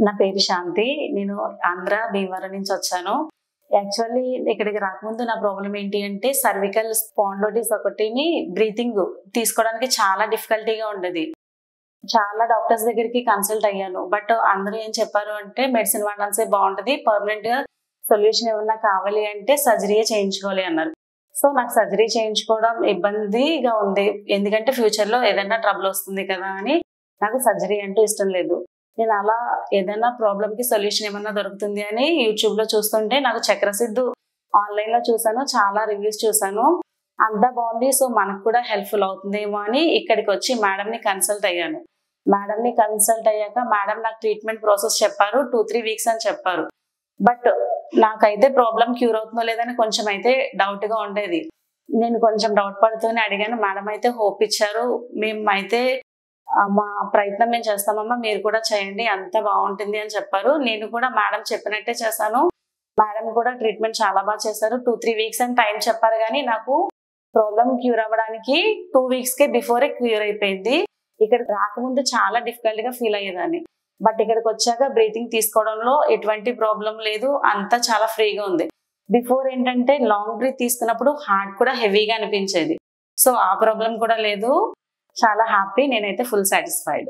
నా పేరు శాంతి. నేను ఆంధ్ర భీమవరం నుంచి వచ్చాను. యాక్చువల్లీ ఇక్కడికి రాకముందు నా ప్రాబ్లమ్ ఏంటి అంటే సర్వికల్ స్పాండిలోసిస్ ఒకటిని బ్రీతింగ్ తీసుకోవడానికి చాలా డిఫికల్టీగా ఉండేది. చాలా డాక్టర్స్ దగ్గరికి కన్సల్ట్ అయ్యాను. బట్ అందరూ ఏం చెప్పారు అంటే మెడిసిన్ వాడినంతే బాగుంటది. పర్మనెంట్‌గా సొల్యూషన్ ఏమన్నా కావాలి అంటే సర్జరీయే చేయించుకోవాలి అన్నారు. సో నాకు సర్జరీ చేయించుకోవడం ఇబ్బందిగా ఉంది. ఎందుకంటే ఫ్యూచర్‌లో ఏదైనా ట్రబుల్ వస్తుంది కదా అని నాకు సర్జరీ అంటే ఇష్టం లేదు. నేను అలా ఏదైనా ప్రాబ్లమ్‌కి సొల్యూషన్ ఏమన్నా దొరుకుతుంది అని యూట్యూబ్‌లో చూస్తుంటే నాకు చక్రసిద్ధు ఆన్‌లైన్‌లో చూసాను. చాలా రివ్యూస్ చూసాను. అంతా బాగుంది. సో మనకు కూడా హెల్ప్‌ఫుల్ అవుతుందేమో అని ఇక్కడికొచ్చి మేడంని కన్సల్ట్ అయ్యాను. మేడంని కన్సల్ట్ అయ్యాక మేడం నాకు ట్రీట్మెంట్ ప్రాసెస్ చెప్పారు. 2, 3 వీక్స్ అని చెప్పారు. బట్ నాకైతే ప్రాబ్లమ్ క్యూర్ అవుతుందో లేదని కొంచెం అయితే డౌట్‌గా ఉండేది. నేను కొంచెం డౌట్ పడుతూనే అడిగాను. మేడం అయితే హోప్ ఇచ్చారు. మేమైతే మా ప్రయత్నం మేము చేస్తామమ్మా, మీరు కూడా చేయండి, అంతా బాగుంటుంది అని చెప్పారు. నేను కూడా మేడం చెప్పినట్టే చేశాను. మేడం కూడా ట్రీట్మెంట్ చాలా బాగా చేశారు. 2, 3 వీక్స్ అని టైం చెప్పారు గానీ నాకు ప్రాబ్లమ్ క్యూర్ అవ్వడానికి 2 వీక్స్‌కే బిఫోరే క్యూర్ అయిపోయింది. ఇక్కడికి రాకముందు చాలా డిఫికల్ట్‌గా ఫీల్ అయ్యేదాన్ని. బట్ ఇక్కడికొచ్చాక బ్రీతింగ్ తీసుకోవడంలో ఎటువంటి ప్రాబ్లమ్ లేదు. అంతా చాలా ఫ్రీగా ఉంది. బిఫోర్ ఏంటంటే లాంగ్ బ్రీత్ తీసుకున్నప్పుడు హార్ట్ కూడా హెవీగా అనిపించేది. సో ఆ ప్రాబ్లమ్ కూడా లేదు. చాలా హ్యాపీ. నేనైతే ఫుల్ సాటిస్ఫైడ్.